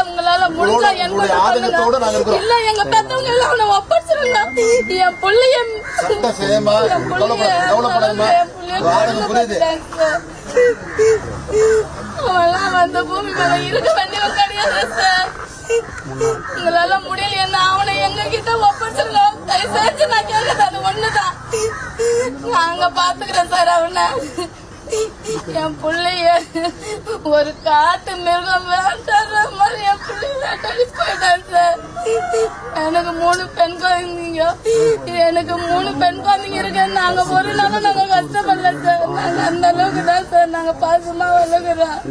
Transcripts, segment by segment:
உங்களால முடிஞ்சா இல்ல எங்க பெத்தவங்க எல்லாம் அவனை ஒப்படைச்சிருங்க. என் பிள்ளைய அவெல்லாம் அந்த பூமி மேல இருக்க வேண்டியவன் கிடையாது சார். உங்களால முடியல அவனை எங்க கிட்ட ஒப்படைச்சிருங்க. தயவு செஞ்சு நான் கேட்கறது அது ஒண்ணுதான். நாங்க பாத்துக்கிறேன் சார் அவனை. என் பிள்ளைய ஒரு காட்டு மிருகம் வேண்டாடுற மாதிரி என் பிள்ளைய வேட்டாடி போயிட்டான் சார். எனக்கு 3 பெண் குழந்தைங்க இருக்கு. நாங்க ஒரு நாளும் நாங்க கஷ்டப்படல சார். நாங்க அந்த அளவுக்கு தான் சார் நாங்க பாசமா வளர்க்குறோம்.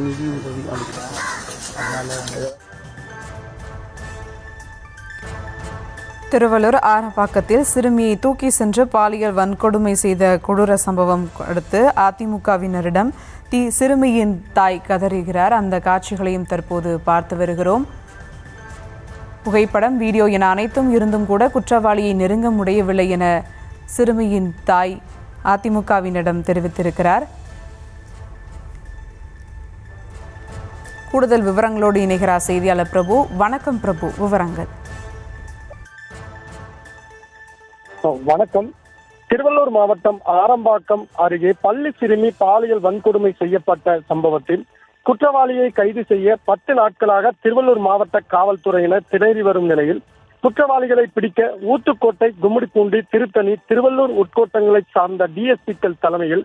திருவள்ளூர் ஆரப்பாக்கத்தில் சிறுமியை தூக்கி சென்று பாலியல் வன்கொடுமை செய்த கொடூர சம்பவம் அடுத்து அதிமுகவினரிடம் சிறுமியின் தாய் கதறுகிறார். அந்த காட்சிகளையும் தற்போது பார்த்து வருகிறோம். புகைப்படம், வீடியோ என அனைத்தும் இருந்தும் கூட குற்றவாளியை நெருங்க முடியவில்லை என சிறுமியின் தாய் அதிமுகவினரிடம் தெரிவித்திருக்கிறார். கூடுதல் விவரங்களோடு இணைகிறார் செய்தியாளர் பிரபு. வணக்கம் பிரபு, விவரங்கள். வணக்கம். திருவள்ளூர் மாவட்டம் ஆரம்பாக்கம் அருகே பள்ளி சிறுமி பாலியல் வன்கொடுமை செய்யப்பட்ட சம்பவத்தில் குற்றவாளியை கைது செய்ய 10 நாட்களாக திருவள்ளூர் மாவட்ட காவல்துறையினர் திணறி வரும் நிலையில் குற்றவாளிகளை பிடிக்க ஊத்துக்கோட்டை, கும்மிடிப்பூண்டி, திருத்தணி, திருவள்ளூர் உட்கோட்டங்களை சார்ந்த டிஎஸ்பிக்கள் தலைமையில்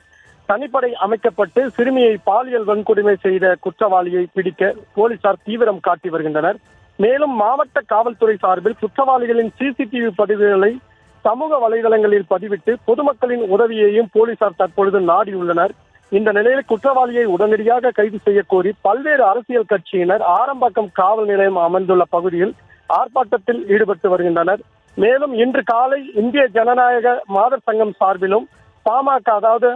தனிப்படை அமைக்கப்பட்டு சிறுமியை பாலியல் வன்கொடுமை செய்த குற்றவாளியை பிடிக்க போலீசார் தீவிரம் காட்டி வருகின்றனர். மேலும் மாவட்ட காவல்துறை சார்பில் குற்றவாளிகளின் சிசிடிவி பதிவுகளை சமூக வலைதளங்களில் பதிவிட்டு பொதுமக்களின் உதவியையும் போலீசார் தற்பொழுது நாடியுள்ளனர். இந்த நிலையில் குற்றவாளியை உடனடியாக கைது செய்ய கோரி பல்வேறு அரசியல் கட்சியினர் ஆரம்பாக்கம் காவல் நிலையம் அமைந்துள்ள பகுதியில் ஆர்ப்பாட்டத்தில் ஈடுபட்டு வருகின்றனர். மேலும் இன்று காலை இந்திய ஜனநாயக மாதர் சங்கம் சார்பிலும் பாமக, அதாவது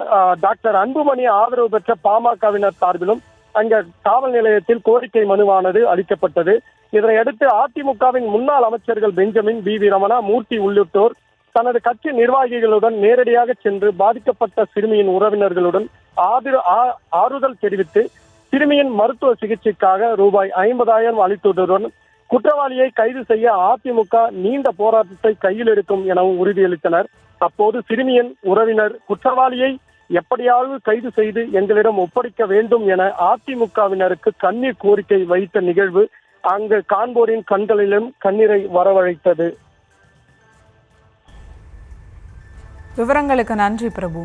டாக்டர் அன்புமணி ஆதரவு பெற்ற பாமகவினர் சார்பிலும் அங்க காவல் நிலையத்தில் கோரிக்கை மனுவானது அளிக்கப்பட்டது. இதனையடுத்து அதிமுகவின் முன்னாள் அமைச்சர்கள் பெஞ்சமின், வி ரமணா, மூர்த்தி உள்ளிட்டோர் தனது கட்சி நிர்வாகிகளுடன் நேரடியாக சென்று பாதிக்கப்பட்ட சிறுமியின் உறவினர்களுடன் ஆறுதல் தெரிவித்து சிறுமியின் மருத்துவ சிகிச்சைக்காக ரூபாய் 50,000 அளித்ததுடன் குற்றவாளியை கைது செய்ய அதிமுக நீண்ட போராட்டத்தை கையில் எடுக்கும் எனவும் உறுதியளித்தனர். அப்போது சிறுமியின் உறவினர் குற்றவாளியை எப்படியாவது கைது செய்து எங்களிடம் ஒப்படைக்க வேண்டும் என அதிமுகவினருக்கு கண்ணீர் கோரிக்கை வைத்த நிகழ்வு அங்கு காண்போரின் கண்களிலும் கண்ணீரை வரவழைத்தது. விவரங்களுக்கு நன்றி பிரபு.